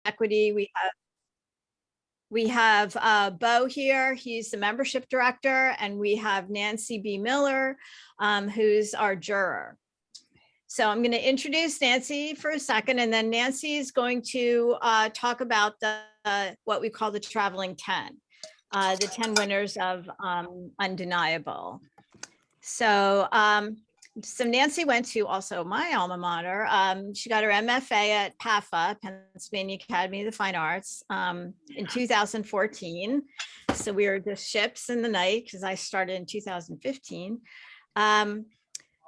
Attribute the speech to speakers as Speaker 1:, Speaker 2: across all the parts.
Speaker 1: equity. We have Bo here. He's the membership director, and we have Nancy Bea Miller, who's our juror. So I'm going to introduce Nancy for a second, and then Nancy is going to talk about what we call the traveling 10, the 10 winners of Undeniable. So Nancy went to also my alma mater. She got her MFA at PAFA, Pennsylvania Academy of the Fine Arts, in 2014. So we were just ships in the night because I started in 2015.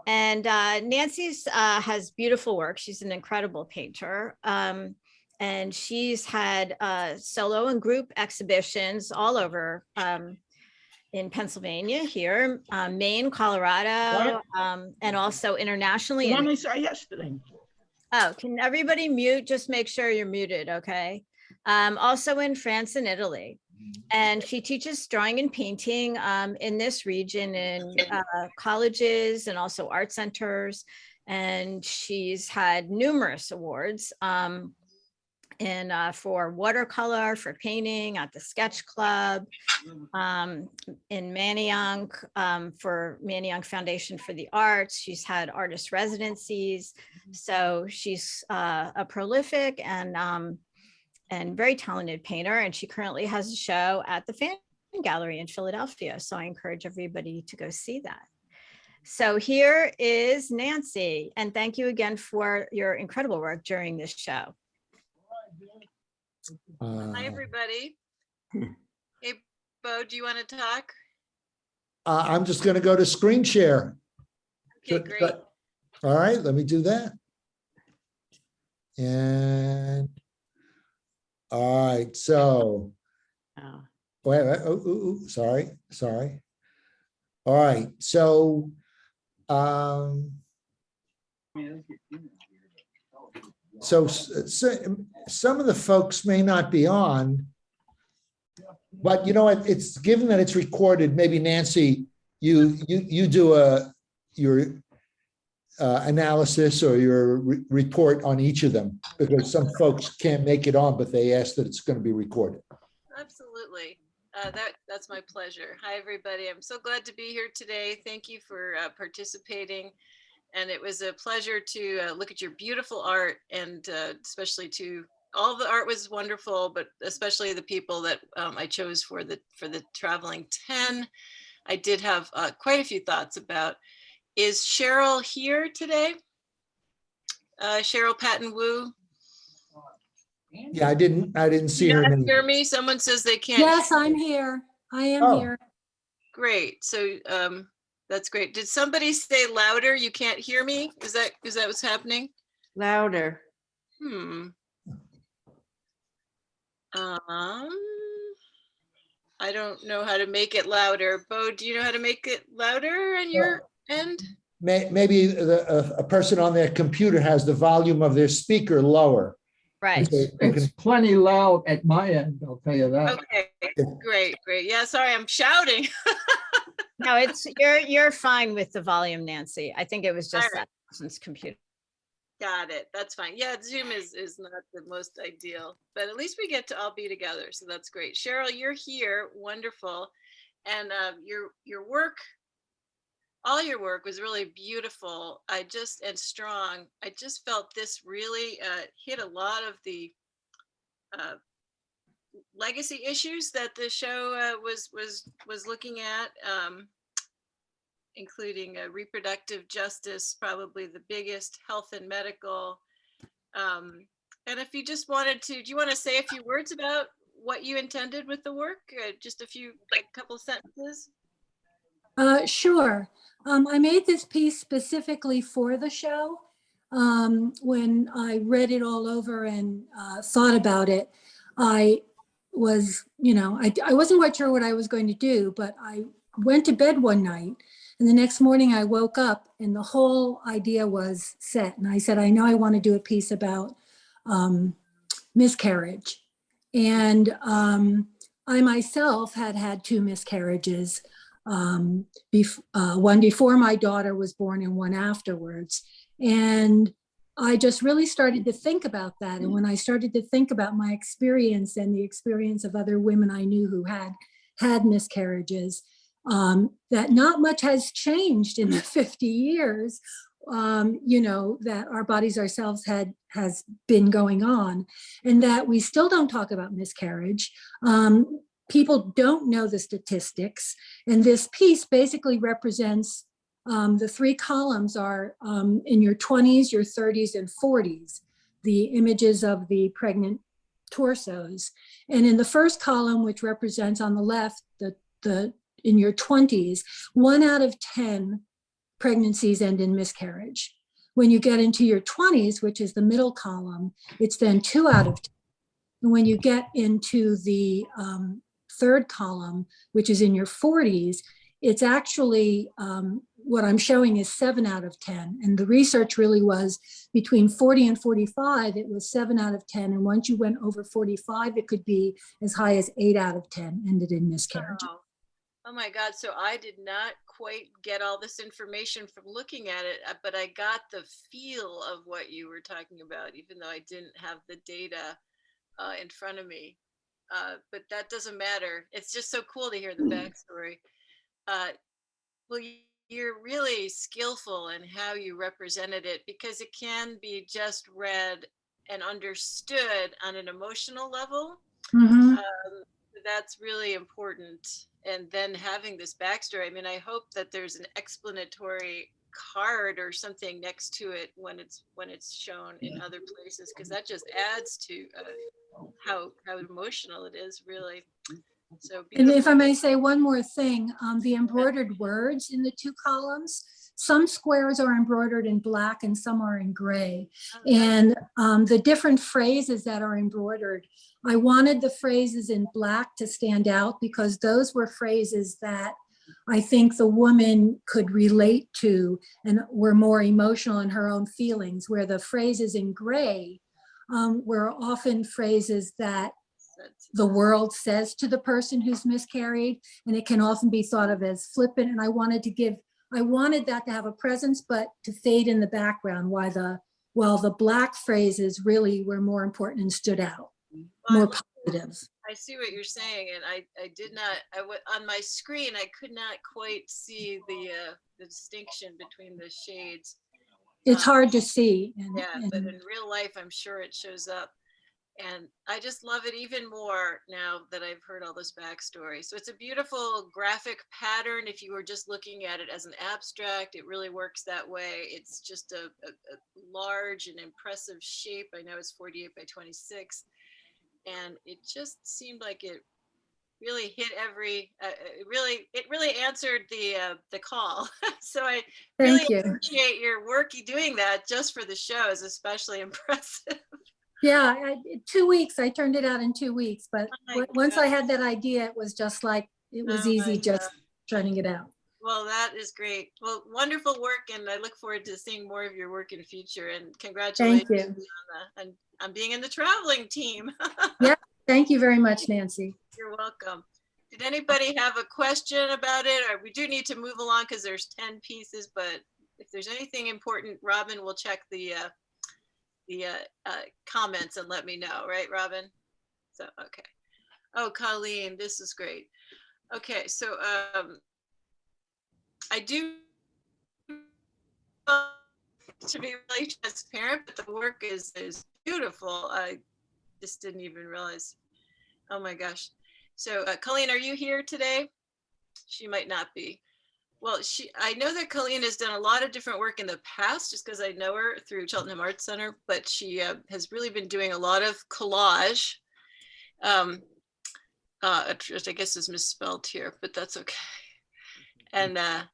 Speaker 1: And Nancy's has beautiful work. She's an incredible painter. And she's had solo and group exhibitions all over in Pennsylvania here, Maine, Colorado, and also internationally.
Speaker 2: The one I saw yesterday.
Speaker 1: Oh, can everybody mute? Just make sure you're muted, okay? Also in France and Italy. And she teaches drawing and painting in this region in colleges and also art centers. And she's had numerous awards for watercolor, for painting at the Sketch Club, in Manayunk, for Manayunk Foundation for the Arts. She's had artist residencies. So she's a prolific and very talented painter. And she currently has a show at the Fan Gallery in Philadelphia. So I encourage everybody to go see that. So here is Nancy. And thank you again for your incredible work during this show.
Speaker 3: Hi, everybody. Hey, Bo, do you want to talk?
Speaker 4: I'm just going to go to screen share.
Speaker 3: Okay, great.
Speaker 4: All right, let me do that. And all right, so, wait, sorry. All right, so, so some of the folks may not be on, but you know what? It's given that it's recorded. Maybe Nancy, you do your analysis or your report on each of them, because some folks can't make it on, but they ask that it's going to be recorded.
Speaker 3: Absolutely. That's my pleasure. Hi, everybody. I'm so glad to be here today. Thank you for participating. And it was a pleasure to look at your beautiful art, and especially to all the art was wonderful, but especially the people that I chose for the traveling 10. I did have quite a few thoughts about. Is Cheryl here today? Cheryl Patton Wu.
Speaker 4: Yeah, I didn't see her name.
Speaker 3: Hear me? Someone says they can't.
Speaker 5: Yes, I'm here. I am here.
Speaker 3: Great. So that's great. Did somebody say louder? You can't hear me? Is that what's happening?
Speaker 2: Louder.
Speaker 3: I don't know how to make it louder. Bo, do you know how to make it louder on your end?
Speaker 4: Maybe a person on their computer has the volume of their speaker lower.
Speaker 1: Right.
Speaker 2: It's plenty loud at my end, I'll tell you that.
Speaker 3: Okay, great. Yeah, sorry, I'm shouting.
Speaker 1: No, you're fine with the volume, Nancy. I think it was just that person's computer.
Speaker 3: Got it. That's fine. Yeah, Zoom is not the most ideal, but at least we get to all be together. So that's great. Cheryl, you're here. Wonderful. And your work, all your work was really beautiful. And strong. I just felt this really hit a lot of the legacy issues that the show was looking at, including reproductive justice, probably the biggest, health and medical. And if you just wanted to, do you want to say a few words about what you intended with the work? Just a couple sentences?
Speaker 5: Sure. I made this piece specifically for the show. When I read it all over and thought about it, I was, I wasn't quite sure what I was going to do, but I went to bed one night, and the next morning I woke up and the whole idea was set. And I said, I know I want to do a piece about miscarriage. And I myself had 2 miscarriages, one before my daughter was born and one afterwards. And I just really started to think about that. And when I started to think about my experience and the experience of other women I knew who had miscarriages, that not much has changed in the 50 years, that our bodies ourselves has been going on, and that we still don't talk about miscarriage. People don't know the statistics. And this piece basically represents the three columns are in your 20s, your 30s, and 40s, the images of the pregnant torsos. And in the first column, which represents on the left, the in your 20s, 1 out of 10 pregnancies end in miscarriage. When you get into your 20s, which is the middle column, it's then 2 out of 10. And when you get into the third column, which is in your 40s, it's actually what I'm showing is 7 out of 10. And the research really was between 40 and 45, it was 7 out of 10. And once you went over 45, it could be as high as 8 out of 10 ended in miscarriage.
Speaker 3: Oh my God. So I did not quite get all this information from looking at it, but I got the feel of what you were talking about, even though I didn't have the data in front of me. But that doesn't matter. It's just so cool to hear the backstory. Well, you're really skillful in how you represented it, because it can be just read and understood on an emotional level.
Speaker 5: Mm-hmm.
Speaker 3: That's really important. And then having this backstory, I mean, I hope that there's an explanatory card or something next to it when it's shown in other places, because that just adds to how emotional it is, really. So
Speaker 5: And if I
Speaker 3: beautiful.
Speaker 5: may say one more thing, the embroidered words in the 2 columns, some squares are embroidered in black and some are in gray. And the different phrases that are embroidered, I wanted the phrases in black to stand out because those were phrases that I think the woman could relate to and were more emotional in her own feelings, where the phrases in gray were often phrases that the world says to the person who's miscarried, and it can often be thought of as flippant. And I wanted that to have a presence, but to fade in the background, while the black phrases really were more important and stood out, more positive.
Speaker 3: I see what you're saying, and I did not. On my screen, I could not quite see the distinction between the shades.
Speaker 5: It's hard to see.
Speaker 3: But in real life, I'm sure it shows up. And I just love it even more now that I've heard all this backstory. So it's a beautiful graphic pattern. If you were just looking at it as an abstract, it really works that way. It's just a large and impressive shape. I know it's 48 by 26. And it just seemed like it really hit it really answered the call. So I really appreciate your work doing that just for the show is especially impressive.
Speaker 5: Yeah, 2 weeks. I turned it out in 2 weeks, but once I had that idea, it was just like, it was easy just turning it out.
Speaker 3: Well, that is great. Well, wonderful work. And I look forward to seeing more of your work in the future, and congratulations on being in the traveling team.
Speaker 5: Yeah, thank you very much, Nancy.
Speaker 3: You're welcome. Did anybody have a question about it? Or we do need to move along because there's 10 pieces, but if there's anything important, Robin will check the comments and let me know, right, Robin? So, okay. Oh, Colleen, this is great. Okay, so I do to be really transparent, but the work is beautiful. I just didn't even realize. Oh my gosh. So Colleen, are you here today? She might not be. Well, I know that Colleen has done a lot of different work in the past, just because I know her through Cheltenham Arts Center, but she has really been doing a lot of collage. I guess is misspelled here, but that's okay. And I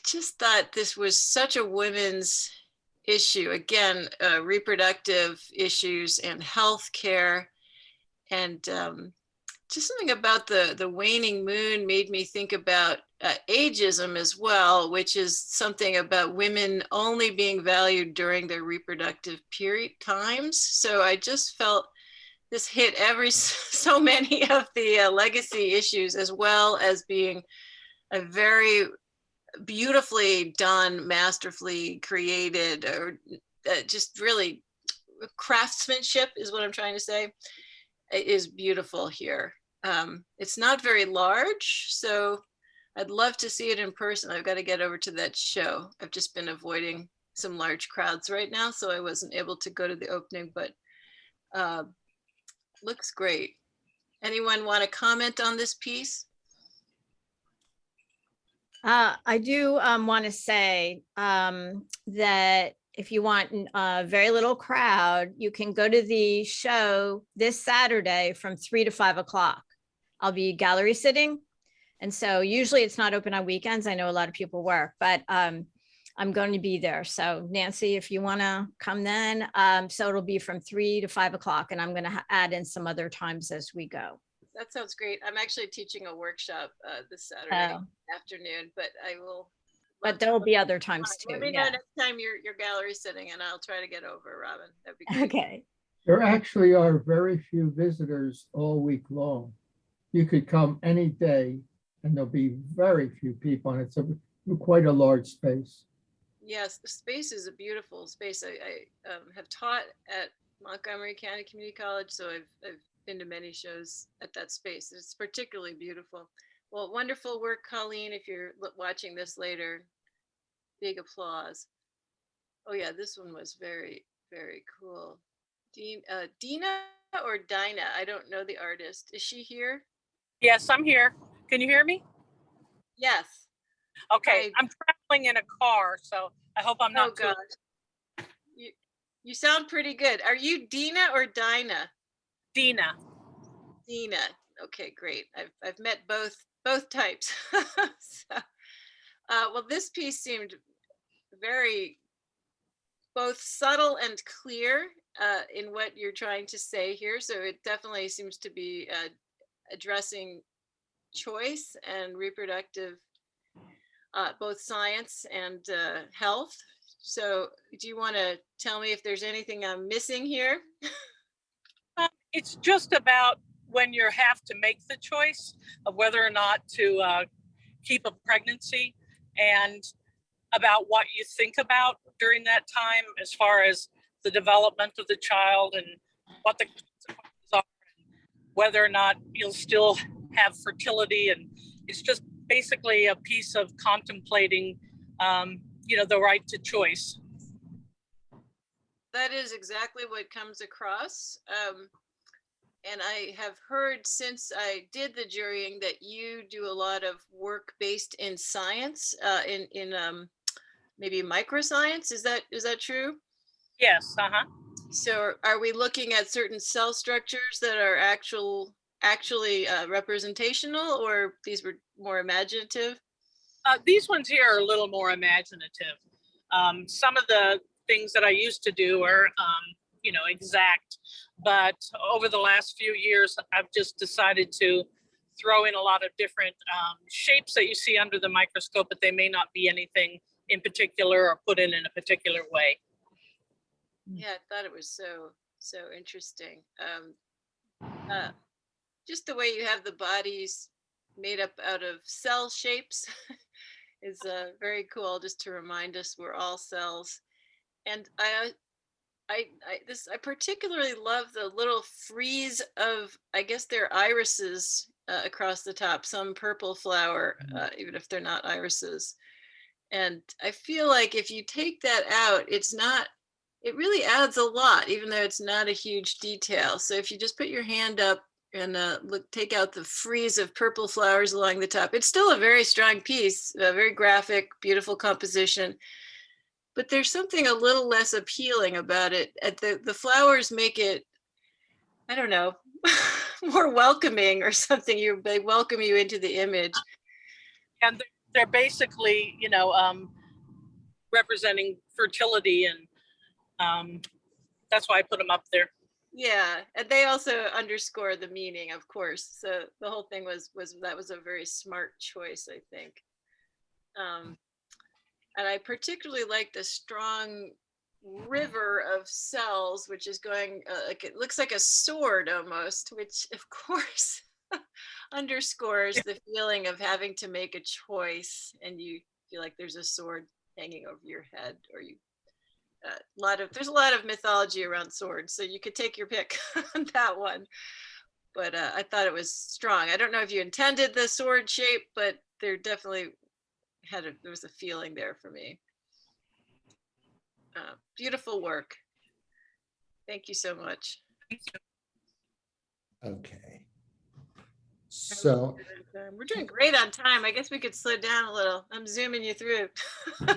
Speaker 3: just thought this was such a women's issue. Again, reproductive issues and health care. And just something about the waning moon made me think about ageism as well, which is something about women only being valued during their reproductive period times. So I just felt this hit so many of the legacy issues, as well as being a very beautifully done, masterfully created just really craftsmanship is what I'm trying to say. It is beautiful here. It's not very large, so I'd love to see it in person. I've got to get over to that show. I've just been avoiding some large crowds right now, so I wasn't able to go to the opening, but looks great. Anyone want to comment on this piece?
Speaker 1: I do want to say that if you want a very little crowd, you can go to the show this Saturday from 3 to 5 o'clock. I'll be gallery sitting. And so usually it's not open on weekends. I know a lot of people work, but I'm going to be there. So Nancy, if you want to come then, so it'll be from 3 to 5 o'clock, and I'm going to add in some other times as we go.
Speaker 3: That sounds great. I'm actually teaching a workshop this Saturday afternoon, but I will.
Speaker 1: But there will be other times too.
Speaker 3: Let me know next time you're gallery sitting, and I'll try to get over, Robin. That'd be great.
Speaker 1: Okay.
Speaker 2: There actually are very few visitors all week long. You could come any day and there'll be very few people, and it's quite a large space.
Speaker 3: Yes, the space is a beautiful space. I have taught at Montgomery County Community College, so I've been to many shows at that space. It's particularly beautiful. Well, wonderful work, Colleen. If you're watching this later, big applause. Oh yeah, this one was very, very cool. Dina or Dina? I don't know the artist. Is she here?
Speaker 6: Yes, I'm here. Can you hear me?
Speaker 3: Yes.
Speaker 6: Okay, I'm traveling in a car, so I hope I'm not.
Speaker 3: Oh gosh. You sound pretty good. Are you Dina or Dinah?
Speaker 6: Dina.
Speaker 3: Dina. Okay, great. I've met both types. So, well, this piece seemed very both subtle and clear in what you're trying to say here. So it definitely seems to be addressing choice and reproductive, both science and health. So do you want to tell me if there's anything I'm missing here?
Speaker 6: It's just about when you have to make the choice of whether or not to keep a pregnancy, and about what you think about during that time as far as the development of the child and what the consequences are, and whether or not you'll still have fertility. And it's just basically a piece of contemplating, the right to choice.
Speaker 3: That is exactly what comes across. And I have heard since I did the jurying that you do a lot of work based in science, in maybe microscience. Is that true?
Speaker 6: Yes.
Speaker 3: So are we looking at certain cell structures that are actually representational, or these were more imaginative?
Speaker 6: These ones here are a little more imaginative. Some of the things that I used to do are, exact, but over the last few years, I've just decided to throw in a lot of different shapes that you see under the microscope, but they may not be anything in particular or put in a particular way.
Speaker 3: Yeah, I thought it was so interesting. Just the way you have the bodies made up out of cell shapes is very cool, just to remind us we're all cells. And I particularly love the little frieze of, I guess they're irises across the top, some purple flower, even if they're not irises. And I feel like if you take that out, it really adds a lot, even though it's not a huge detail. So if you just put your hand up and take out the frieze of purple flowers along the top, it's still a very strong piece, a very graphic, beautiful composition. But there's something a little less appealing about it. The flowers make it, I don't know, more welcoming or something. They welcome you into the image.
Speaker 6: And they're basically, representing fertility, and that's why I put them up there.
Speaker 3: Yeah, and they also underscore the meaning, of course. So the whole thing was a very smart choice, I think. And I particularly like the strong river of cells, which is going it looks like a sword almost, which of course underscores the feeling of having to make a choice, and you feel like there's a sword hanging over your head, or there's a lot of mythology around swords, so you could take your pick on that one. But I thought it was strong. I don't know if you intended the sword shape, but there definitely there was a feeling there for me. Beautiful work. Thank you so much.
Speaker 4: Okay. So,
Speaker 3: We're doing great on time. I guess we could slow down a little. I'm zooming you through.
Speaker 4: all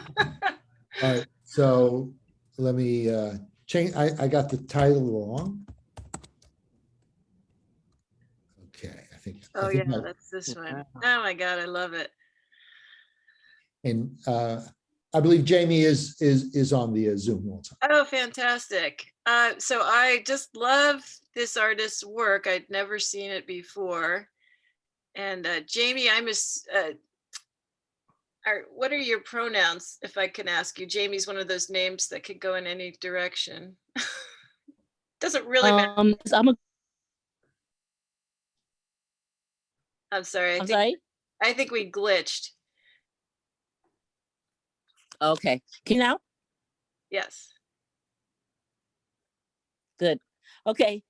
Speaker 4: right, so let me change, I got the title wrong. Okay, I think.
Speaker 3: Oh yeah, that's this one. Oh my God, I love it.
Speaker 4: And I believe Jamie is on the Zoom also.
Speaker 3: Oh, fantastic. So I just love this artist's work. I'd never seen it before. And Jamie, what are your pronouns, if I can ask you? Jamie's one of those names that could go in any direction. Doesn't really matter. I'm sorry. I think we glitched.
Speaker 7: Okay. Can you now?
Speaker 3: Yes.
Speaker 7: Good. Okay.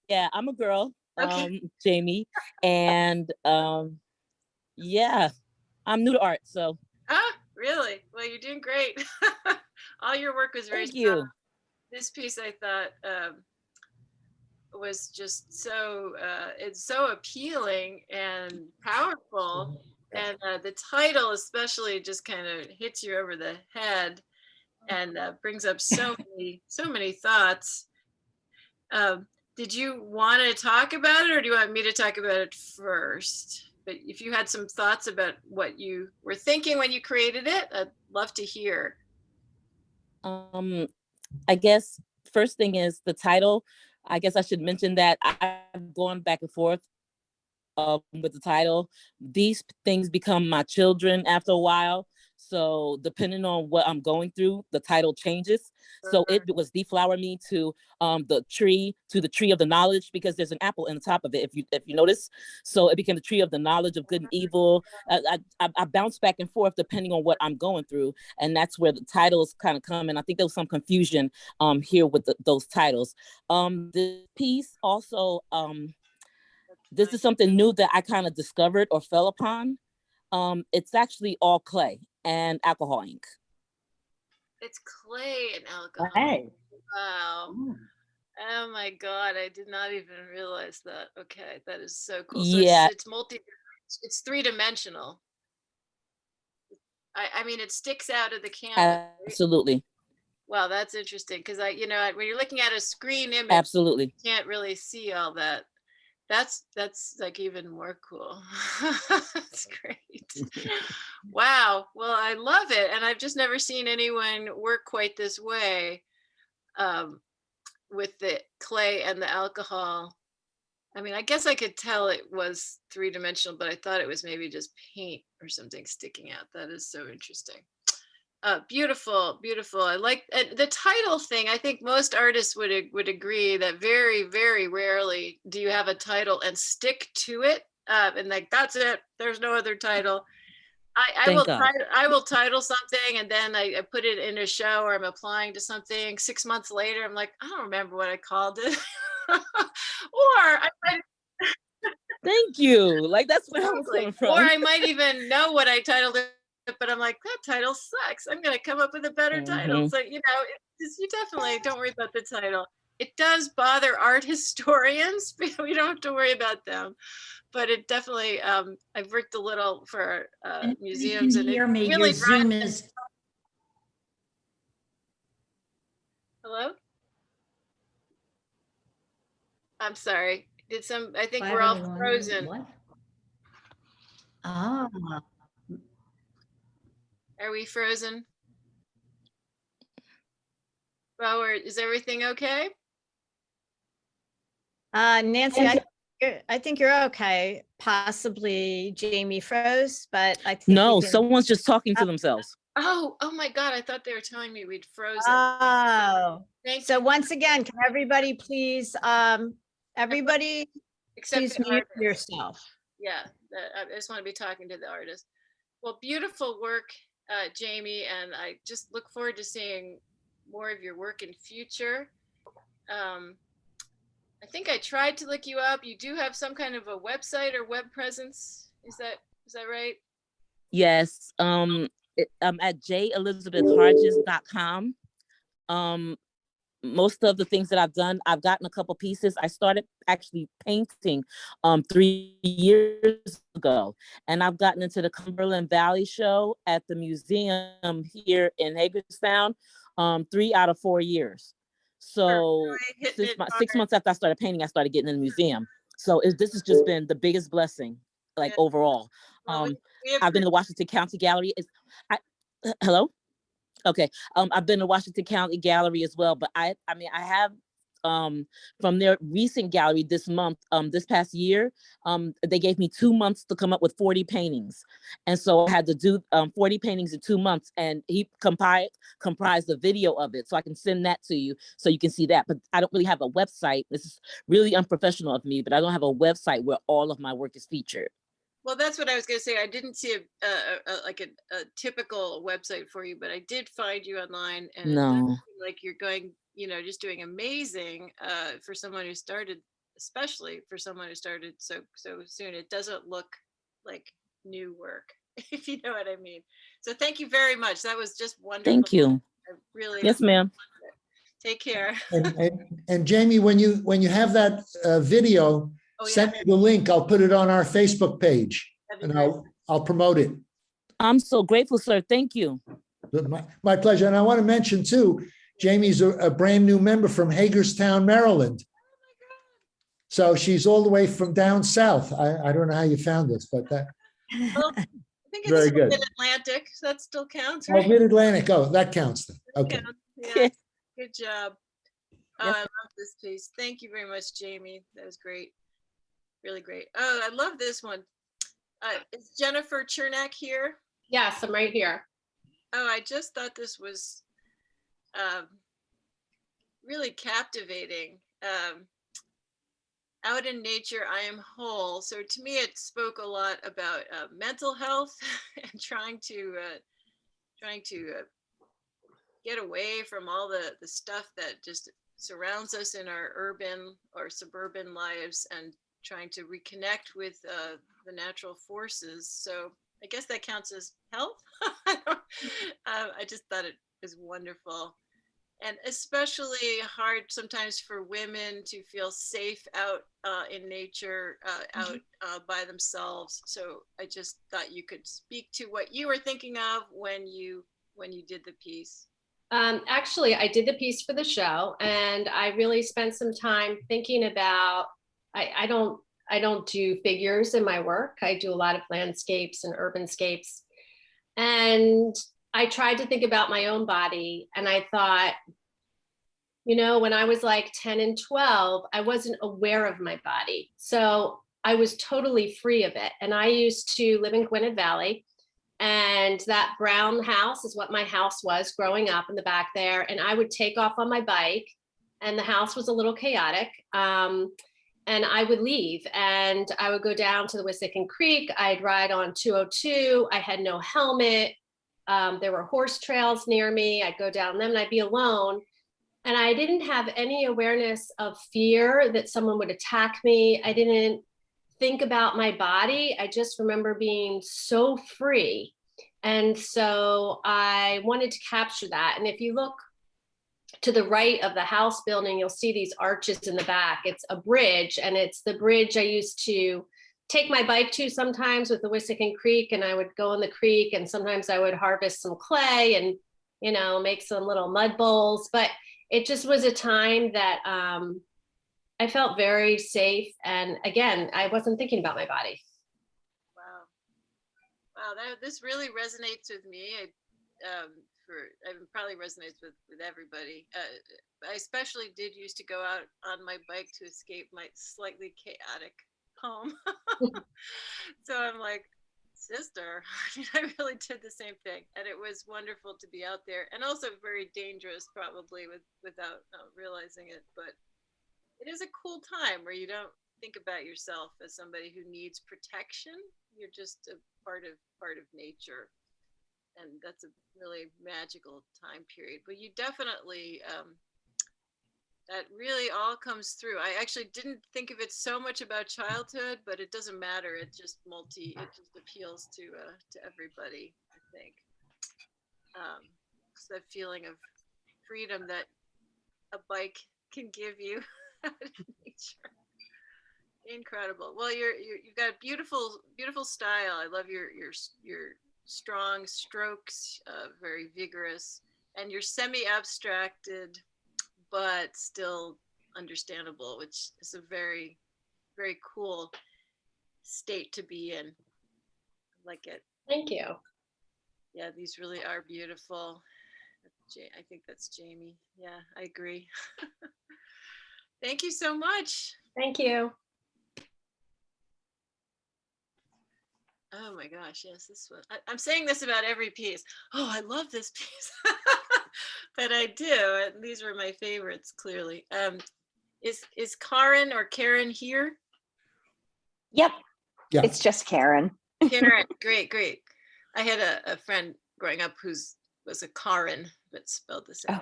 Speaker 7: Yeah, I'm a girl,
Speaker 3: Okay.
Speaker 7: Jamie, and yeah, I'm new to art, so.
Speaker 3: Ah, really? Well, you're doing great. All your work was very
Speaker 7: Thank you.
Speaker 3: This piece I thought was just so it's so appealing and powerful, and the title especially just kind of hits you over the head and brings up so many thoughts. Did you want to talk about it, or do you want me to talk about it first? But if you had some thoughts about what you were thinking when you created it, I'd love to hear.
Speaker 7: I guess first thing is the title. I guess I should mention that I've gone back and forth with the title. These things become my children after a while. So depending on what I'm going through, the title changes. So it was deflower me to the tree of the knowledge, because there's an apple in the top of it, if you notice. So it became the tree of the knowledge of good and evil. I bounce back and forth depending on what I'm going through, and that's where the titles kind of come in. I think there was some confusion here with those titles. This piece also, this is something new that I kind of discovered or fell upon. It's actually all clay and alcohol ink.
Speaker 3: It's clay and alcohol.
Speaker 7: Hey.
Speaker 3: Wow. Oh my God, I did not even realize that. Okay, that is so cool.
Speaker 7: Yeah.
Speaker 3: So it's three-dimensional. I mean, it sticks out of the canvas.
Speaker 7: Absolutely.
Speaker 3: Right? Wow, that's interesting, because when you're looking at a screen image,
Speaker 7: absolutely,
Speaker 3: you can't really see all that. That's like even more cool. That's great. Wow. Well, I love it. And I've just never seen anyone work quite this way with the clay and the alcohol. I mean, I guess I could tell it was three-dimensional, but I thought it was maybe just paint or something sticking out. That is so interesting. Beautiful, beautiful. I like the title thing. I think most artists would agree that very, very rarely do you have a title and stick to it. And like, that's it. There's no other title. I will title something, and then I put it in a show, or I'm applying to something. 6 months later, I'm like, I don't remember what I called it. Or I might.
Speaker 7: Thank you. Like, that's where I was coming from.
Speaker 3: Or I might even know what I titled it, but I'm like, that title sucks. I'm going to come up with a better title. So, you definitely don't worry about the title. It does bother art historians, but we don't have to worry about them. But it definitely, I've worked a little for museums, and it really
Speaker 8: your Zoom is.
Speaker 3: Hello? I'm sorry. I think we're all frozen.
Speaker 8: What? Ah.
Speaker 3: Are we frozen? Well, is everything okay?
Speaker 1: Nancy, I think you're okay. Possibly Jamie froze, but I think
Speaker 7: no, someone's just talking to themselves.
Speaker 3: Oh my God. I thought they were telling me we'd frozen.
Speaker 1: Oh,
Speaker 3: Thank
Speaker 1: so
Speaker 3: you.
Speaker 1: once again, can everybody please,
Speaker 3: Except
Speaker 1: please
Speaker 3: the
Speaker 1: mute
Speaker 3: artist.
Speaker 1: yourself.
Speaker 3: Yeah, I just want to be talking to the artist. Well, beautiful work, Jamie, and I just look forward to seeing more of your work in future. I think I tried to look you up. You do have some kind of a website or web presence. Is that right?
Speaker 7: Yes. I'm at jelizabethharges.com. Most of the things that I've done, I've gotten a couple pieces. I started actually painting 3 years ago, and I've gotten into the Cumberland Valley show at the museum here in Hagerstown 3 out of 4 years. So
Speaker 3: Hitting it
Speaker 7: 6
Speaker 3: hard.
Speaker 7: months after I started painting, I started getting in the museum. So this has just been the biggest blessing, like
Speaker 3: Yeah.
Speaker 7: overall.
Speaker 3: Well, we
Speaker 7: I've been to the Washington County Gallery. Hello? Okay. I've been to Washington County Gallery as well, but I mean, I have from their recent gallery this month, this past year, they gave me 2 months to come up with 40 paintings. And so I had to do 40 paintings in 2 months, and he comprised a video of it. So I can send that to you so you can see that. But I don't really have a website. This is really unprofessional of me, but I don't have a website where all of my work is featured.
Speaker 3: Well, that's what I was going to say. I didn't see a typical website for you, but I did find you online, and it does
Speaker 7: No.
Speaker 3: seem like you're going, just doing amazing for someone who started, especially for someone who started so soon. It doesn't look like new work, if you know what I mean. So thank you very much. That was just wonderful.
Speaker 7: Thank you.
Speaker 3: I really
Speaker 7: Yes, ma'am.
Speaker 3: Take care.
Speaker 4: And Jamie, when you have that video,
Speaker 3: Oh, yeah.
Speaker 4: send me the link. I'll put it on our Facebook page,
Speaker 3: That'd be
Speaker 4: and
Speaker 3: great.
Speaker 4: I'll promote it.
Speaker 7: I'm so grateful, sir. Thank you.
Speaker 4: My pleasure. And I want to mention too, Jamie's a brand new member from Hagerstown, Maryland. So she's all the way from down south. I don't know how you found this, but that.
Speaker 3: Well, I think it's
Speaker 4: Very good.
Speaker 3: Mid-Atlantic, so that still counts,
Speaker 4: Oh,
Speaker 3: right?
Speaker 4: Mid-Atlantic. Oh, that counts then. Okay.
Speaker 3: Yeah, good job.
Speaker 7: Yes.
Speaker 3: I love this piece. Thank you very much, Jamie. That was great. Really great. Oh, I love this one. Is Jennifer Chernak here?
Speaker 8: Yes, I'm right here.
Speaker 3: Oh, I just thought this was really captivating. Out in nature, I am whole. So to me, it spoke a lot about mental health and trying to get away from all the stuff that just surrounds us in our urban or suburban lives, and trying to reconnect with the natural forces. So I guess that counts as health. I just thought it was wonderful, and especially hard sometimes for women to feel safe out in nature, out by themselves. So I just thought you could speak to what you were thinking of when you did the piece.
Speaker 8: Actually, I did the piece for the show, and I really spent some time thinking about, I don't do figures in my work. I do a lot of landscapes and urbanscapes. And I tried to think about my own body, and I thought, when I was like 10 and 12, I wasn't aware of my body. So I was totally free of it. And I used to live in Gwinnett Valley, and that brown house is what my house was growing up in the back there. And I would take off on my bike, and the house was a little chaotic. And I would leave, and I would go down to the Wissahickon Creek. I'd ride on 202. I had no helmet. There were horse trails near me. I'd go down them, and I'd be alone. And I didn't have any awareness of fear that someone would attack me. I didn't think about my body. I just remember being so free. And so I wanted to capture that. And if you look to the right of the house building, you'll see these arches in the back. It's a bridge, and it's the bridge I used to take my bike to sometimes with the Wissahickon Creek, and I would go in the creek, and sometimes I would harvest some clay and, make some little mud bowls. But it just was a time that I felt very safe. And again, I wasn't thinking about my body.
Speaker 3: Wow, this really resonates with me. It probably resonates with everybody. I especially did used to go out on my bike to escape my slightly chaotic home. So I'm like, sister, I really did the same thing, and it was wonderful to be out there, and also very dangerous probably without realizing it. But it is a cool time where you don't think about yourself as somebody who needs protection. You're just a part of nature. and that's a really magical time period. But you definitely, that really all comes through. I actually didn't think of it so much about childhood, but it doesn't matter. It just appeals to everybody, I think. It's that feeling of freedom that a bike can give you. Incredible. Well, you've got beautiful style. I love your strong strokes, very vigorous, and you're semi-abstracted but still understandable, which is a very, very cool state to be in. I like it.
Speaker 8: Thank you.
Speaker 3: Yeah, these really are beautiful. I think that's Jamie. Yeah, I agree. Thank you so much.
Speaker 8: Thank you.
Speaker 3: Oh my gosh, yes, this one. I'm saying this about every piece. Oh, I love this piece. But I do, and these were my favorites, clearly. Is Karen or Karen here?
Speaker 9: Yep.
Speaker 4: Yeah.
Speaker 9: It's just Karen.
Speaker 3: Karen, great. I had a friend growing up was a Karen, but spelled the same.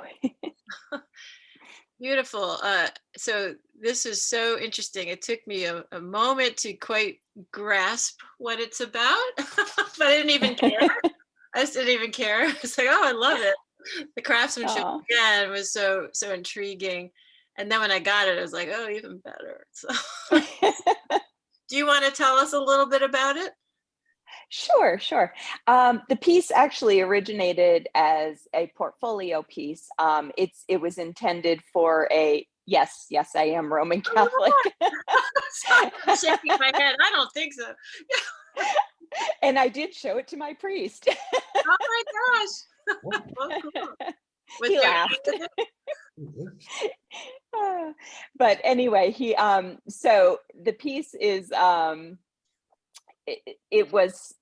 Speaker 9: Oh.
Speaker 3: Beautiful. So this is so interesting. It took me a moment to quite grasp what it's about, but I didn't even care. I just didn't even care. It's like, oh, I love it. The craftsmanship again was so intriguing. And then when I got it, I was like, oh, even better. So do you want to tell us a little bit about it?
Speaker 9: Sure. The piece actually originated as a portfolio piece. It was intended for a, yes, I am Roman Catholic.
Speaker 3: I'm shaking my head. I don't think so.
Speaker 9: And I did show it to my priest.
Speaker 3: Oh my gosh. Well, cool.
Speaker 9: He laughed. But anyway, so the piece is, it was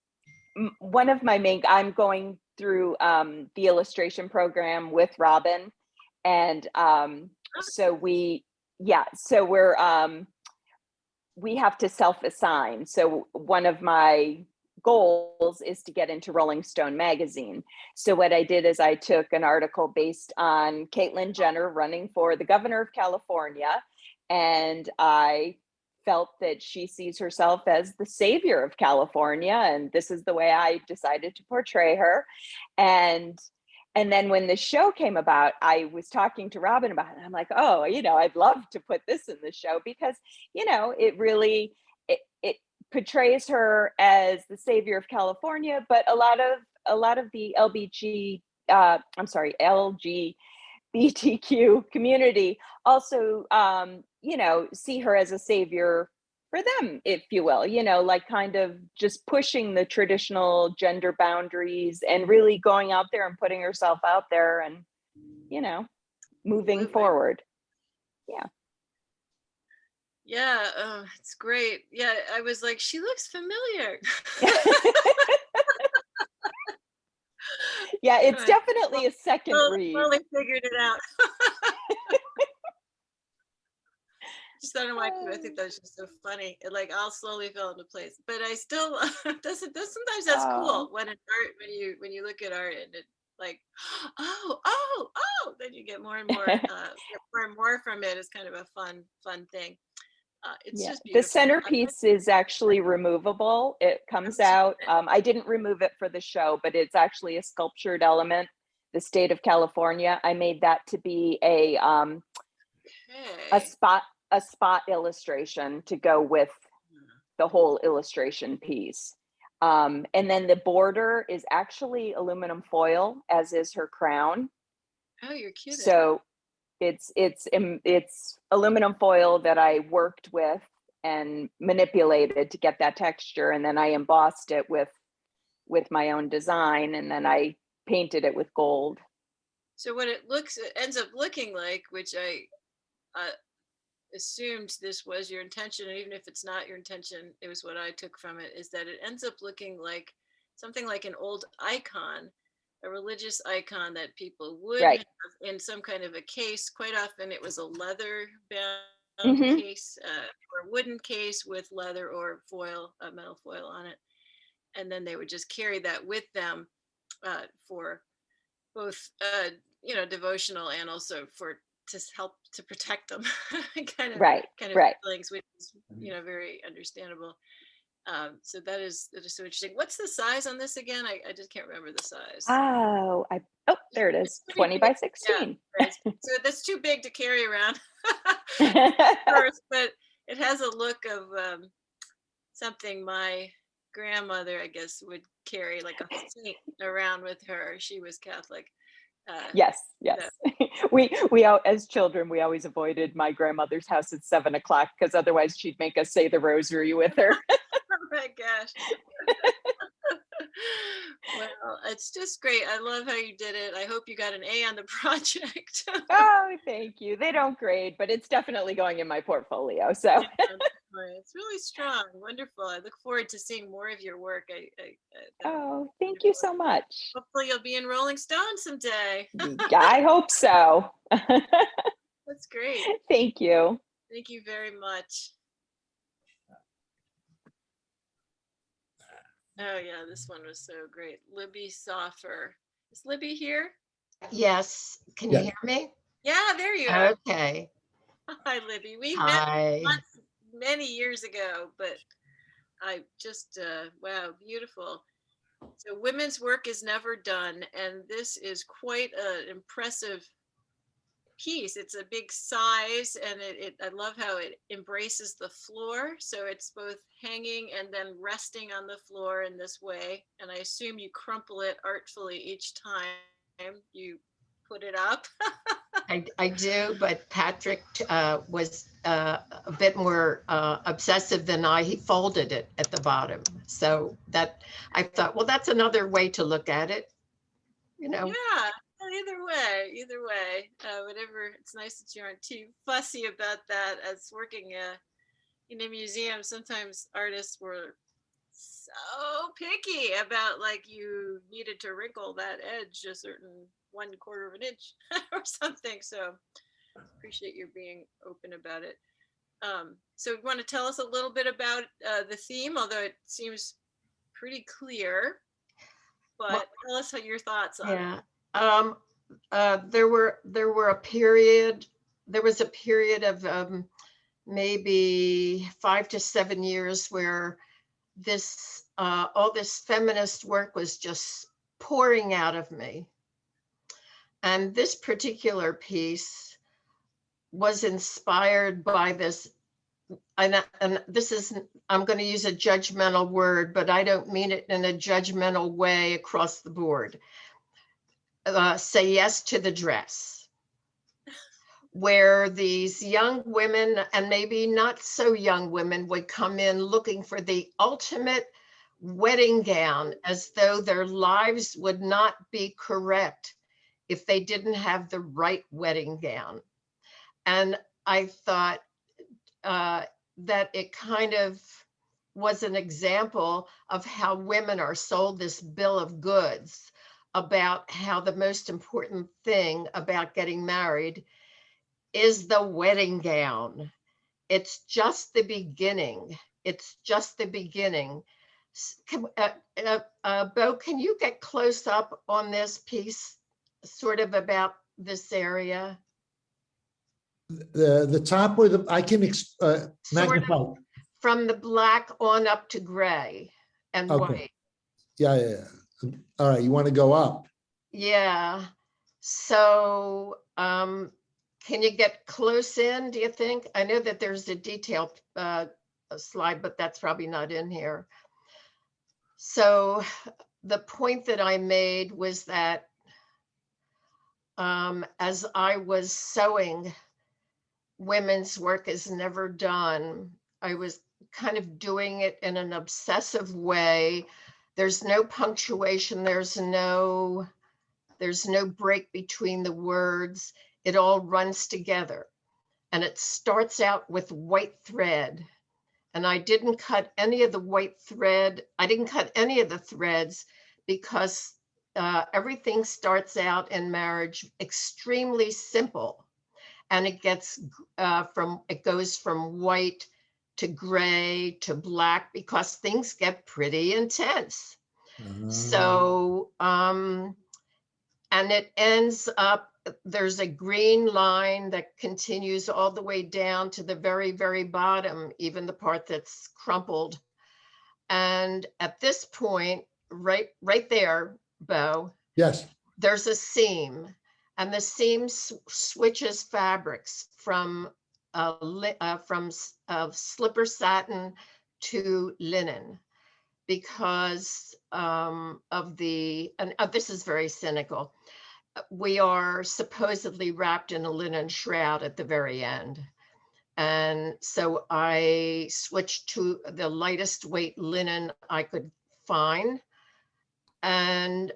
Speaker 9: one of my main, I'm going through the illustration program with Robin. And so we have to self-assign. So one of my goals is to get into Rolling Stone magazine. So what I did is I took an article based on Caitlyn Jenner running for the governor of California, and I felt that she sees herself as the savior of California, and this is the way I decided to portray her. And then when the show came about, I was talking to Robin about it. I'm like, oh, I'd love to put this in the show because, it really, it portrays her as the savior of California, but a lot of the LGBTQ community also, see her as a savior for them, if you will, like kind of just pushing the traditional gender boundaries and really going out there and putting herself out there and, moving
Speaker 3: Absolutely.
Speaker 9: forward. Yeah.
Speaker 3: Yeah, it's great. Yeah, I was like, she looks familiar.
Speaker 9: Yeah, it's definitely a second read.
Speaker 3: Slowly figured it out. Just don't know why I think that's just so funny. It like all slowly fell into place. But I still sometimes that's cool when an art when you look at art and it like oh, then you get more and more from it. It's kind of a fun thing. It's just beautiful.
Speaker 9: The centerpiece is actually removable. It comes out. I didn't remove it for the show, but it's actually a sculptured element. The state of California. I made that to be a spot illustration to go with the whole illustration piece. And then the border is actually aluminum foil, as is her crown.
Speaker 3: Oh, you're kidding.
Speaker 9: So it's aluminum foil that I worked with and manipulated to get that texture, and then I embossed it with my own design, and then I painted it with gold.
Speaker 3: So what it ends up looking like, which I assumed this was your intention, and even if it's not your intention, it was what I took from it, is that it ends up looking like something like an old icon, a religious icon that people would have in some kind of a case. Quite often it was a leather bound case or wooden case with leather or foil, metal foil on it. And then they would just carry that with them for both, devotional and also to help to protect them kind of
Speaker 9: Right, right.
Speaker 3: feelings, which is, very understandable. So that is so interesting. What's the size on this again? I just can't remember the size.
Speaker 9: Oh, there it is,
Speaker 3: Pretty
Speaker 9: 20
Speaker 3: big.
Speaker 9: by
Speaker 3: Yeah,
Speaker 9: 16.
Speaker 3: so that's too big to carry around first, but it has a look of something my grandmother, I guess, would carry, like a saint around with her. She was Catholic.
Speaker 9: Yes,
Speaker 3: so-
Speaker 9: yes. As children, we always avoided my grandmother's house at 7 o'clock because otherwise she'd make us say the rosary with her.
Speaker 3: Oh my gosh. Well, it's just great. I love how you did it. I hope you got an A on the project.
Speaker 9: Oh, thank you. They don't grade, but it's definitely going in my portfolio. So
Speaker 3: It's really strong. Wonderful. I look forward to seeing more of your work.
Speaker 9: oh, thank you so much.
Speaker 3: Hopefully you'll be in Rolling Stone someday.
Speaker 9: I hope so.
Speaker 3: That's great.
Speaker 9: Thank you.
Speaker 3: Thank you very much. Oh yeah, this one was so great. Libby Soffer. Is Libby here?
Speaker 10: Yes, can you
Speaker 4: Yeah.
Speaker 10: hear me?
Speaker 3: Yeah, there you are.
Speaker 10: Okay,
Speaker 3: Hi, Libby. We met
Speaker 10: hi.
Speaker 3: once many years ago, but I just, wow, beautiful. So women's work is never done, and this is quite an impressive piece. It's a big size, and I love how it embraces the floor. So it's both hanging and then resting on the floor in this way. And I assume you crumple it artfully each time you put it up.
Speaker 10: I do, but Patrick was a bit more obsessive than I. He folded it at the bottom. So that I thought, well, that's another way to look at it.
Speaker 3: Yeah, either way, whatever. It's nice that you aren't too fussy about that. As working in a museum, sometimes artists were so picky about, like, you needed to wrinkle that edge a certain 1/4 of an inch or something. So appreciate you being open about it. So you want to tell us a little bit about the theme, although it seems pretty clear, but
Speaker 10: Well,
Speaker 3: tell us your thoughts on it.
Speaker 10: Yeah. There was a period of maybe 5 to 7 years where all this feminist work was just pouring out of me. And this particular piece was inspired by this, and this is, I'm going to use a judgmental word, but I don't mean it in a judgmental way across the board. Say yes to the dress, where these young women, and maybe not so young women, would come in looking for the ultimate wedding gown, as though their lives would not be correct if they didn't have the right wedding gown. And I thought that it kind of was an example of how women are sold this bill of goods about how the most important thing about getting married is the wedding gown. It's just the beginning. It's just the beginning. Bo, can you get close up on this piece, sort of about this area?
Speaker 4: The top or the, I can
Speaker 10: Sort of
Speaker 4: magnify.
Speaker 10: from the black on up to gray and
Speaker 4: Okay.
Speaker 10: white.
Speaker 4: Yeah. All right, you want to go up?
Speaker 10: Yeah. So can you get close in, do you think? I know that there's a detailed slide, but that's probably not in here. So the point that I made was that as I was sewing Women's Work is Never Done, I was kind of doing it in an obsessive way. There's no punctuation, there's no break between the words. It all runs together. And it starts out with white thread. And I didn't cut any of the white thread. I didn't cut any of the threads because everything starts out in marriage extremely simple. And it goes from white to gray to black because things get pretty intense. So, and it ends up, there's a green line that continues all the way down to the very, very bottom, even the part that's crumpled. And at this point, right there, Bo,
Speaker 4: Yes,
Speaker 10: there's a seam, and the seam switches fabrics from slipper satin to linen, because of the, and this is very cynical, we are supposedly wrapped in a linen shroud at the very end. And so I switched to the lightest weight linen I could find. And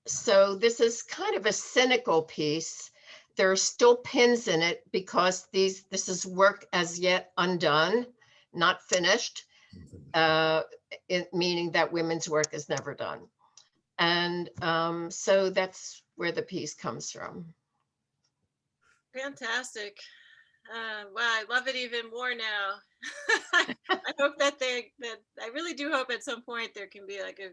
Speaker 10: so this is kind of a cynical piece. There are still pins in it because this is work as yet undone, not finished, meaning that women's work is never done. And so that's where the piece comes from.
Speaker 3: Fantastic. Wow, I love it even more now. I hope that I really do hope at some point there can be like a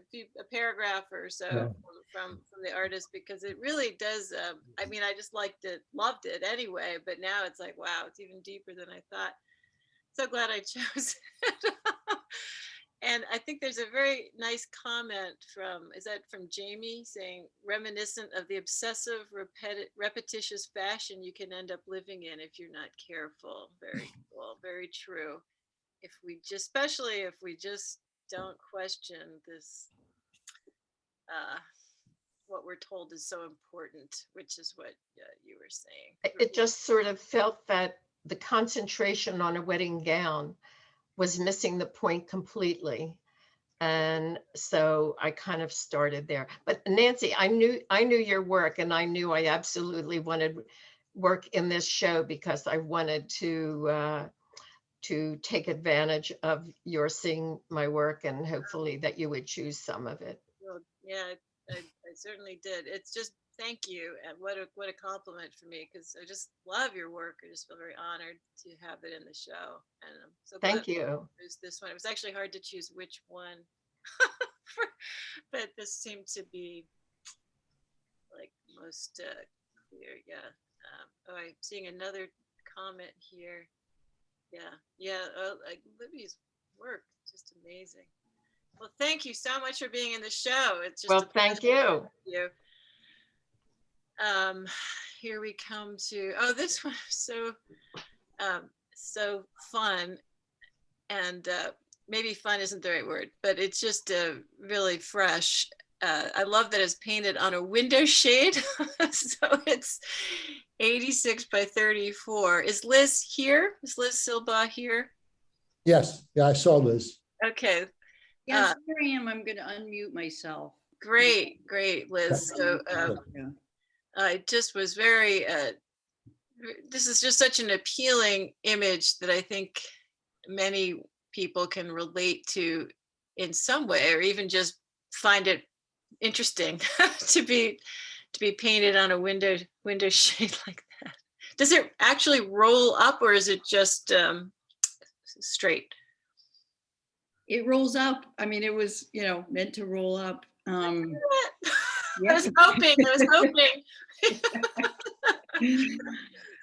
Speaker 3: paragraph or so
Speaker 2: Yeah.
Speaker 3: from the artist, because it really does. I mean, I just loved it anyway, but now it's like, wow, it's even deeper than I thought. So glad I chose it. And I think there's a very nice comment is that from Jamie, saying reminiscent of the obsessive, repetitious fashion you can end up living in if you're not careful. Very cool, very true. Especially if we just don't question this, what we're told is so important, which is what you were saying.
Speaker 10: It just sort of felt that the concentration on a wedding gown was missing the point completely. And so I kind of started there. But Nancy, I knew your work, and I knew I absolutely wanted work in this show because I wanted to take advantage of your seeing my work, and hopefully that you would choose some of it.
Speaker 3: Well, yeah, I certainly did. It's just, thank you, and what a compliment for me, because I just love your work. I just feel very honored to have it in the show, and I'm so glad
Speaker 10: Thank you.
Speaker 3: to choose this one. It was actually hard to choose which one, but this seemed to be like most clear. Yeah. I'm seeing another comment here. Yeah. Like Libby's work, just amazing. Well, thank you so much for being in the show. It's just
Speaker 10: Well, thank you.
Speaker 3: you. Here we come to, this one is so fun, and maybe fun isn't the right word, but it's just really fresh. I love that it's painted on a window shade. So it's 86 by 34. Is Liz here? Is Liz Silba here?
Speaker 4: yes, yeah, I saw Liz.
Speaker 3: Okay.
Speaker 11: Yes, here I am. I'm going to unmute myself.
Speaker 3: Great, Liz. So
Speaker 11: Yeah.
Speaker 3: I just was very, this is just such an appealing image that I think many people can relate to in some way, or even just find it interesting to be painted on a window shade like that. Does it actually roll up, or is it just straight?
Speaker 11: It rolls up. I mean, it was, meant to roll up.
Speaker 3: I was hoping.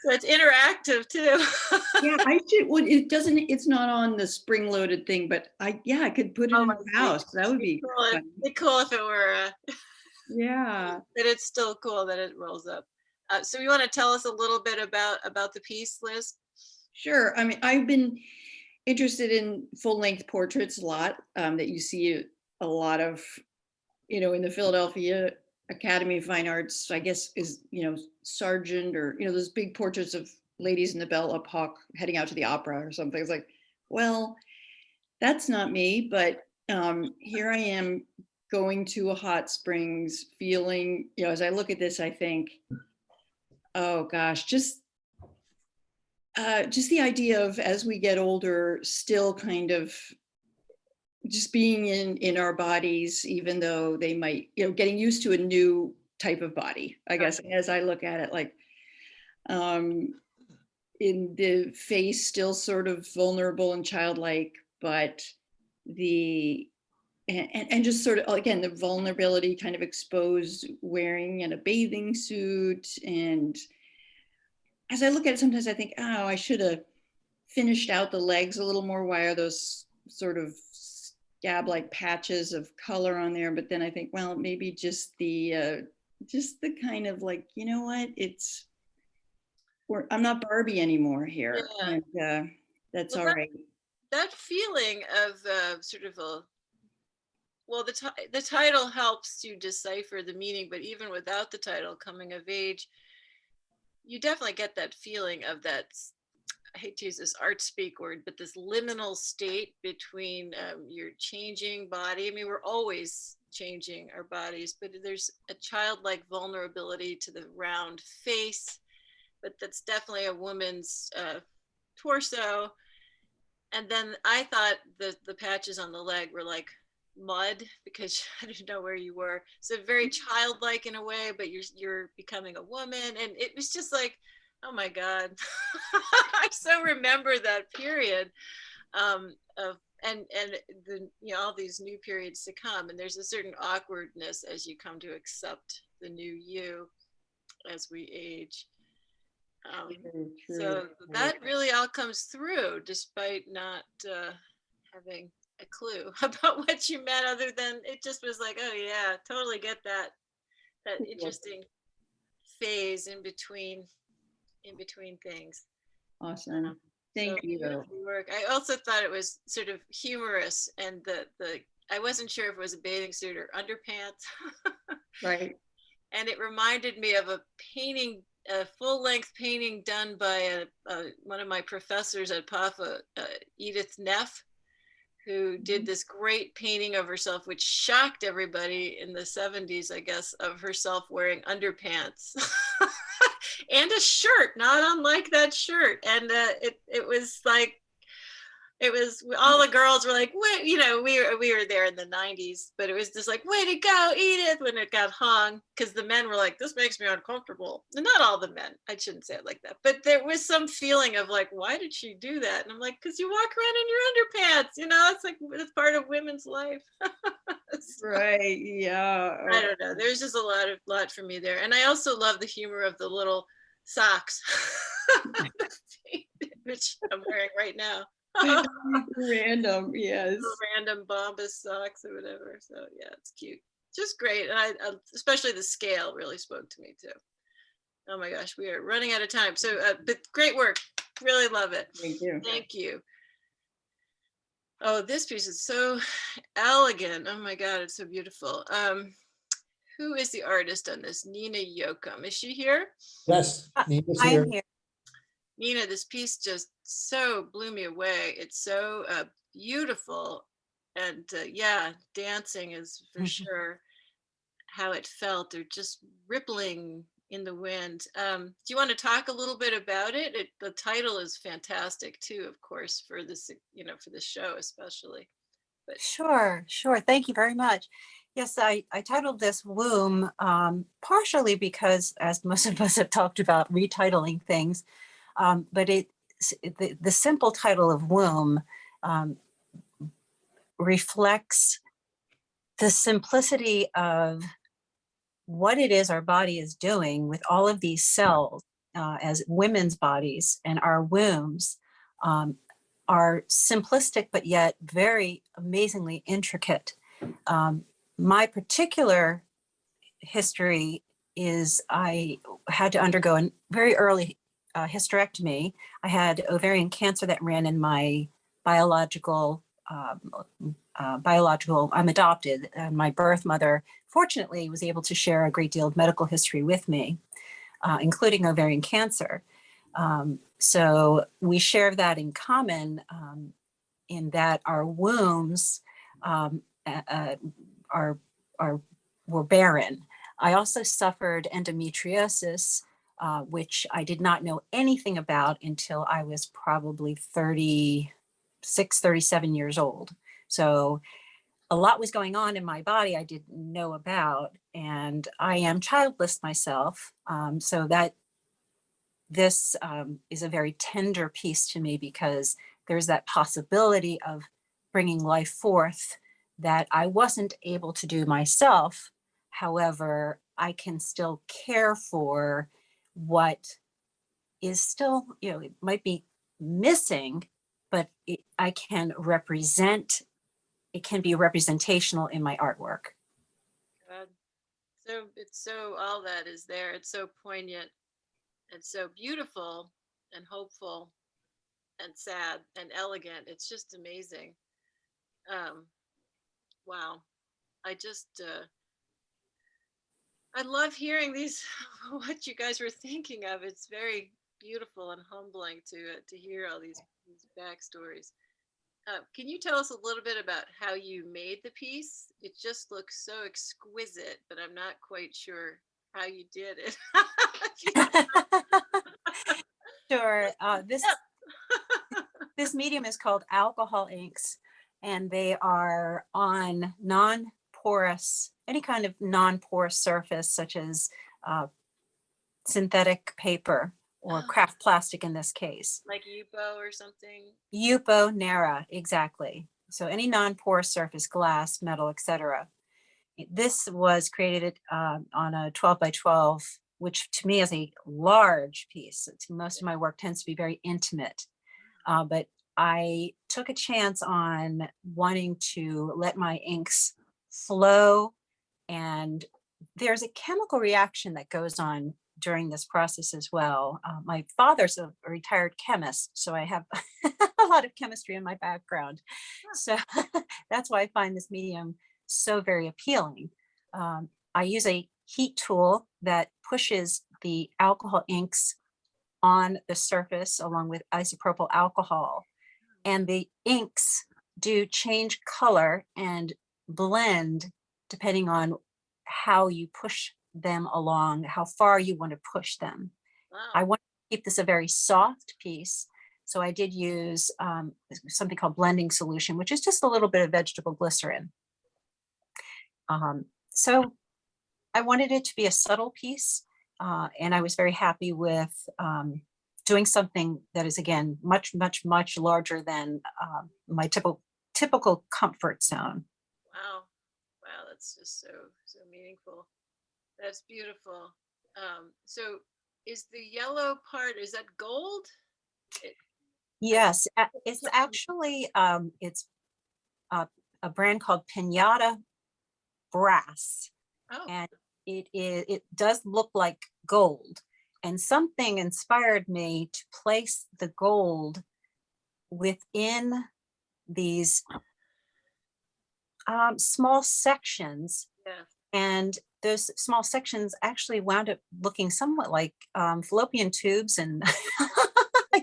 Speaker 3: So it's interactive too.
Speaker 11: Yeah, I should. Well, it doesn't. It's not on the spring-loaded thing, but I could put it in the house. That would be
Speaker 3: cool.
Speaker 11: fun.
Speaker 3: It'd be cool if it were.
Speaker 11: Yeah.
Speaker 3: But it's still cool that it rolls up. So you want to tell us a little bit about the piece, Liz?
Speaker 11: Sure. I mean, I've been interested in full-length portraits a lot. That you see a lot of, in the Philadelphia Academy of Fine Arts, I guess, is, Sargent, or, those big portraits of ladies in the Belle Epoque heading out to the opera or something. It's like, well, that's not me, but here I am going to a hot springs, feeling, as I look at this, I think, oh gosh, just the idea of, as we get older, still kind of just being in our bodies, even though they might, getting used to a new type of body, I guess, as I look at it, like, in the face, still sort of vulnerable and childlike, but the and just sort of, again, the vulnerability kind of exposed wearing in a bathing suit. And as I look at it, sometimes I think, oh, I should have finished out the legs a little more. Why are those sort of scab-like patches of color on there? But then I think, well, maybe just the kind of like, you know what, I'm not Barbie anymore here.
Speaker 3: Yeah.
Speaker 11: And that's
Speaker 3: Well,
Speaker 11: all right.
Speaker 3: That feeling of sort of well, the title helps to decipher the meaning, but even without the title, coming of age, you definitely get that feeling of that, I hate to use this art speak word, but this liminal state between your changing body. I mean, we're always changing our bodies, but there's a childlike vulnerability to the round face, but that's definitely a woman's torso. And then I thought the patches on the leg were like mud because I didn't know where you were. So very childlike in a way, but you're becoming a woman. And it was just like, oh my God. I so remember that period of and the, you know, all these new periods to come. And there's a certain awkwardness as you come to accept the new you as we age. So that really all comes through despite not having a clue about what you meant, other than it just was like, oh yeah, totally get that interesting phase in between things.
Speaker 11: Awesome. Thank you.
Speaker 3: Beautiful work. I also thought it was sort of humorous, and the I wasn't sure if it was a bathing suit or underpants.
Speaker 11: Right.
Speaker 3: And it reminded me of a painting, a full-length painting done by one of my professors at PAFA, Edith Neff, who did this great painting of herself, which shocked everybody in the 70s, I guess, of herself wearing underpants and a shirt, not unlike that shirt. And it was like, it was, all the girls were like, wait, you know, we were there in the 90s, but it was just like, way to go, Edith, when it got hung, because the men were like, this makes me uncomfortable. And not all the men, I shouldn't say it like that, but there was some feeling of like, why did she do that? And I'm like, because you walk around in your underpants, you know, it's like, it's part of women's life. So, right, yeah. I don't know, there's just a lot for me there. And I also love the humor of the little socks, which I'm wearing right now. Random, yes. Random Bombas socks or whatever. So yeah, it's cute. Just great. And I especially the scale really spoke to me too. Oh my gosh, we are running out of time. So but great work. Really love it. Thank you. Thank you. Oh, this piece is so elegant. Oh my God, it's so beautiful. Who is the artist on this? Nina Yoakum. Is she here?
Speaker 4: Yes, Nina's here.
Speaker 3: Nina, this piece just so blew me away. It's so beautiful. And yeah, dancing is for sure how it felt, or just rippling in the wind. Do you want to talk a little bit about it? The title is fantastic too, of course, for this, you know, for the show especially. But
Speaker 12: Sure. Thank you very much. Yes, I titled this Womb, partially because, as most of us have talked about, retitling things. But the simple title of Womb reflects the simplicity of what it is our body is doing with all of these cells as women's bodies, and our wombs are simplistic, but yet very amazingly intricate. My particular history is I had to undergo a very early hysterectomy. I had ovarian cancer that ran in my biological, I'm adopted, and my birth mother, fortunately, was able to share a great deal of medical history with me, including ovarian cancer. So we share that in common, in that our wombs were barren. I also suffered endometriosis, which I did not know anything about until I was probably 36, 37 years old. So a lot was going on in my body I didn't know about, and I am childless myself. So that this is a very tender piece to me, because there's that possibility of bringing life forth that I wasn't able to do myself. However, I can still care for what is still, it might be missing, but I can represent, it can be representational in my artwork.
Speaker 3: God. So it's so, all that is there. It's so poignant and so beautiful and hopeful and sad and elegant. It's just amazing. Wow. I just, I love hearing these, what you guys were thinking of. It's very beautiful and humbling to hear all these backstories. Can you tell us a little bit about how you made the piece? It just looks so exquisite, but I'm not quite sure how you did it.
Speaker 12: Sure. This medium is called alcohol inks, and they are on non-porous, any kind of non-porous surface, such as synthetic paper or craft plastic in this case.
Speaker 3: Like Yupo or something?
Speaker 12: Yupo, Nara, exactly. So any non-porous surface, glass, metal, etc. This was created on a 12 by 12, which to me is a large piece. Most of my work tends to be very intimate, but I took a chance on wanting to let my inks flow, and there's a chemical reaction that goes on during this process as well. My father's a retired chemist, so I have a lot of chemistry in my background. So that's why I find this medium so very appealing. I use a heat tool that pushes the alcohol inks on the surface along with isopropyl alcohol, and the inks do change color and blend depending on how you push them along, how far you want to push them.
Speaker 3: Wow.
Speaker 12: I want to keep this a very soft piece, so I did use something called blending solution, which is just a little bit of vegetable glycerin. So I wanted it to be a subtle piece, and I was very happy with doing something that is, again, much, much, much larger than my typical comfort zone.
Speaker 3: Wow. Wow, that's just so meaningful. That's beautiful. So is the yellow part, is that gold?
Speaker 12: Yes, it's actually, it's a brand called Pinata Brass.
Speaker 3: Oh.
Speaker 12: And it does look like gold. And something inspired me to place the gold within these small sections.
Speaker 3: Yeah.
Speaker 12: And those small sections actually wound up looking somewhat like fallopian tubes and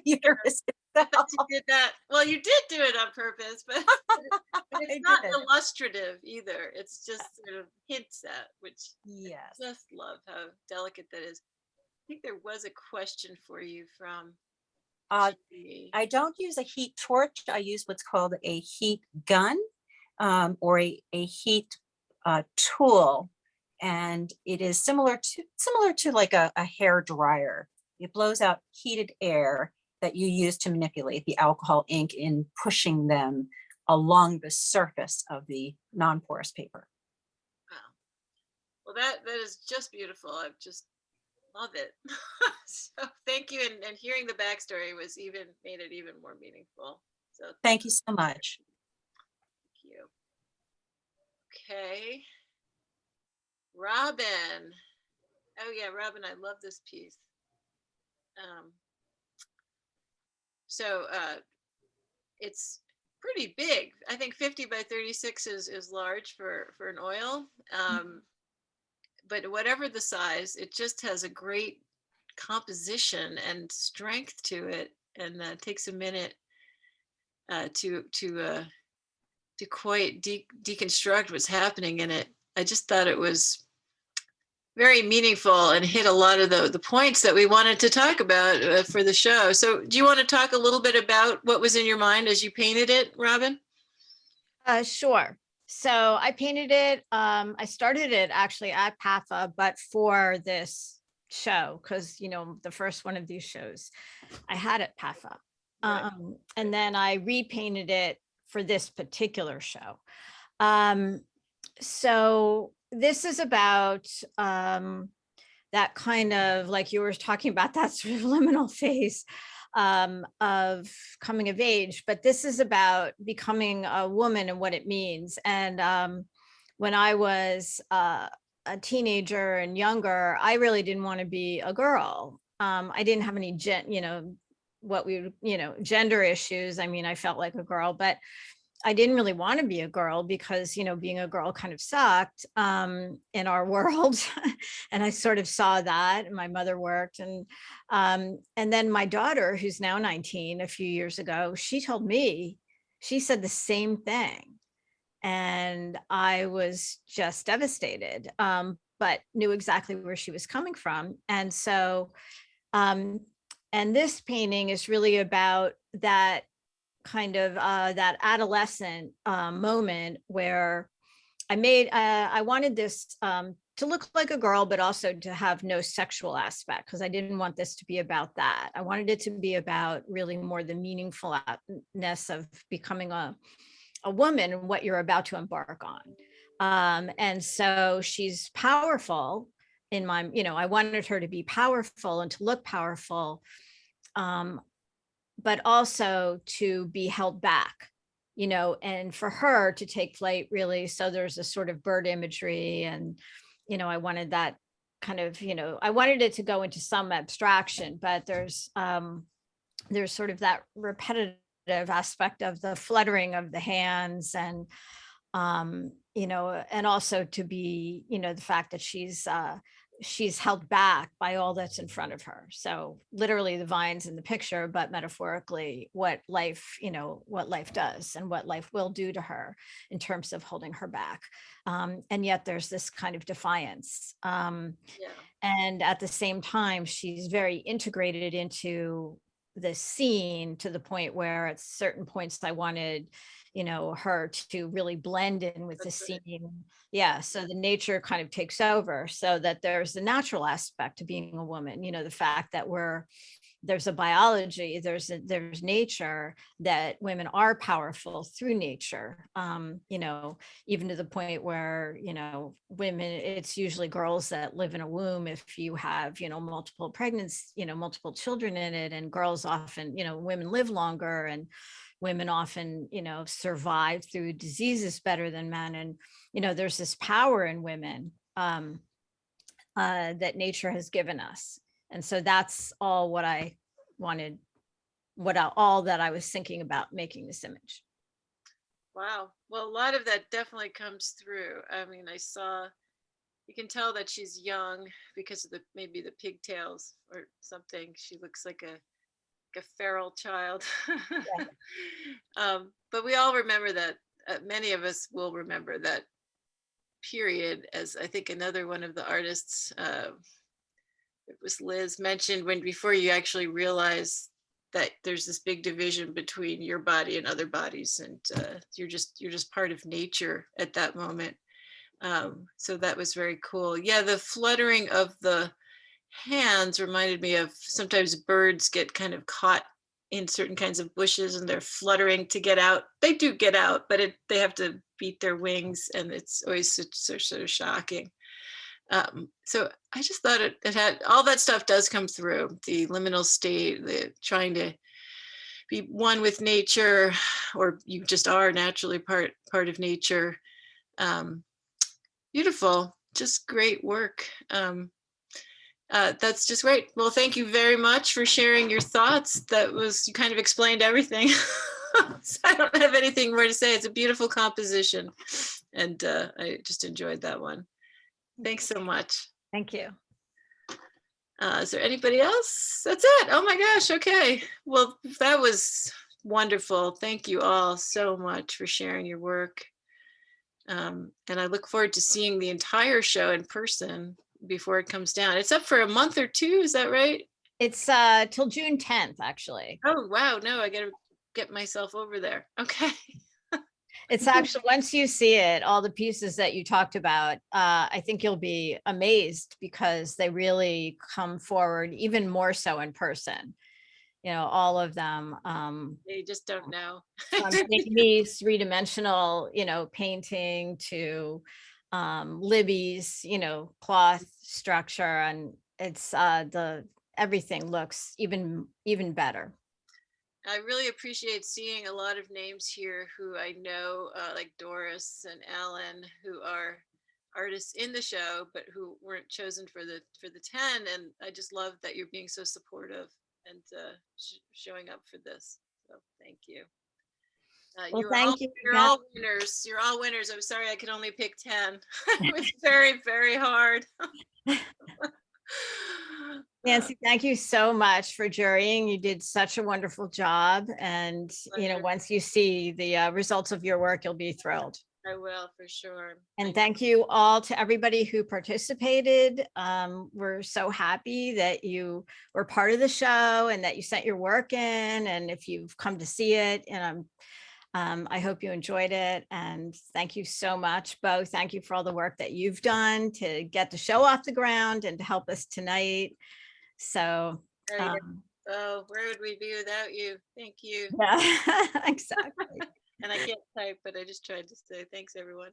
Speaker 12: uterus itself.
Speaker 3: You did that. Well, you did do it on purpose, but it's not illustrative either. It's just sort of hints at, which
Speaker 12: yes.
Speaker 3: I just love how delicate that is. I think there was a question for you from
Speaker 12: I don't use a heat torch. I use what's called a heat gun, or a heat tool, and it is similar to like a hair dryer. It blows out heated air that you use to manipulate the alcohol ink in pushing them along the surface of the non-porous paper.
Speaker 3: Wow. Well, that is just beautiful. I just love it. So thank you, and hearing the backstory made it even more meaningful. So
Speaker 12: thank you so much.
Speaker 3: Thank you. Okay. Robin. Oh yeah, Robin, I love this piece. So it's pretty big. I think 50 by 36 is large for an oil. But whatever the size, it just has a great composition and strength to it, and takes a minute to quite deconstruct what's happening in it. I just thought it was very meaningful and hit a lot of the points that we wanted to talk about for the show. So do you want to talk a little bit about what was in your mind as you painted it, Robin?
Speaker 1: Sure. So I painted it. I started it actually at PAFA, but for this show, because, the first one of these shows I had at PAFA.
Speaker 3: Right.
Speaker 1: And then I repainted it for this particular show. So this is about that kind of, like you were talking about, that sort of liminal phase of coming of age, but this is about becoming a woman and what it means. And when I was a teenager and younger, I really didn't want to be a girl. I didn't have any what we would, gender issues. I mean, I felt like a girl, but I didn't really want to be a girl because, being a girl kind of sucked in our world. And I sort of saw that, and my mother worked. And then my daughter, who's now 19, a few years ago, she said the same thing. And I was just devastated, but knew exactly where she was coming from. And so, and this painting is really about that kind of that adolescent moment where I wanted this to look like a girl, but also to have no sexual aspect, because I didn't want this to be about that. I wanted it to be about really more the meaningfulness of becoming a woman and what you're about to embark on. And so she's powerful in my, I wanted her to be powerful and to look powerful, but also to be held back, and for her to take flight, really. So there's a sort of bird imagery, and, I wanted that kind of, I wanted it to go into some abstraction, but there's sort of that repetitive aspect of the fluttering of the hands, and, and also to be, the fact that she's held back by all that's in front of her. So literally the vines in the picture, but metaphorically what life does and what life will do to her in terms of holding her back. And yet there's this kind of defiance. And at the same time, she's very integrated into the scene, to the point where at certain points I wanted, her to really blend in with the scene. Yeah. So the nature kind of takes over, so that there's the natural aspect of being a woman, the fact that there's a biology, there's nature, that women are powerful through nature, even to the point where, women, it's usually girls that live in a womb if you have, multiple pregnancies, multiple children in it, and girls often, women live longer, and women often, survive through diseases better than men. And, there's this power in women that nature has given us. And so that's all what I wanted, all that I was thinking about making this image.
Speaker 3: Wow. Well, a lot of that definitely comes through. I mean, you can tell that she's young because of maybe the pigtails or something. She looks like a feral child. But we all remember that. Many of us will remember that period, as I think another one of the artists, it was Liz, mentioned, before you actually realize that there's this big division between your body and other bodies, and you're just part of nature at that moment. So that was very cool. Yeah, the fluttering of the hands reminded me of, sometimes birds get kind of caught in certain kinds of bushes and they're fluttering to get out. They do get out, but they have to beat their wings, and it's always sort of shocking. So I just thought it had all that stuff does come through, the liminal state, the trying to be one with nature, or you just are naturally part of nature. Beautiful, just great work. That's just great. Well, thank you very much for sharing your thoughts. You kind of explained everything. So I don't have anything more to say. It's a beautiful composition, and I just enjoyed that one. Thanks so much.
Speaker 1: Thank you.
Speaker 3: Is there anybody else? That's it. Oh my gosh. Okay. Well, that was wonderful. Thank you all so much for sharing your work. And I look forward to seeing the entire show in person before it comes down. It's up for a month or two. Is that right?
Speaker 1: It's till June 10th, actually.
Speaker 3: Oh, wow. No, I got to get myself over there. Okay.
Speaker 1: It's actually, once you see it, all the pieces that you talked about, I think you'll be amazed, because they really come forward even more so in person. all of them.
Speaker 3: You just don't know.
Speaker 1: From Amy's three-dimensional, painting to Libby's, cloth structure, and it's everything looks even better.
Speaker 3: I really appreciate seeing a lot of names here who I know, like Doris and Ellen, who are artists in the show, but who weren't chosen for the 10. And I just love that you're being so supportive and showing up for this. So thank you.
Speaker 1: Well, thank you.
Speaker 3: You're all winners. You're all winners. I'm sorry I could only pick 10. It was very, very hard.
Speaker 1: Nancy, thank you so much for jurying. You did such a wonderful job. And, once you see the results of your work, you'll be thrilled.
Speaker 3: I will, for sure.
Speaker 1: And thank you all to everybody who participated. We're so happy that you were part of the show and that you sent your work in. And if you've come to see it, and I hope you enjoyed it. And thank you so much, Bo. Thank you for all the work that you've done to get the show off the ground and to help us tonight. So,
Speaker 3: oh, where would we be without you? Thank you.
Speaker 1: yeah, exactly.
Speaker 3: And I can't type, but I just tried to say thanks, everyone.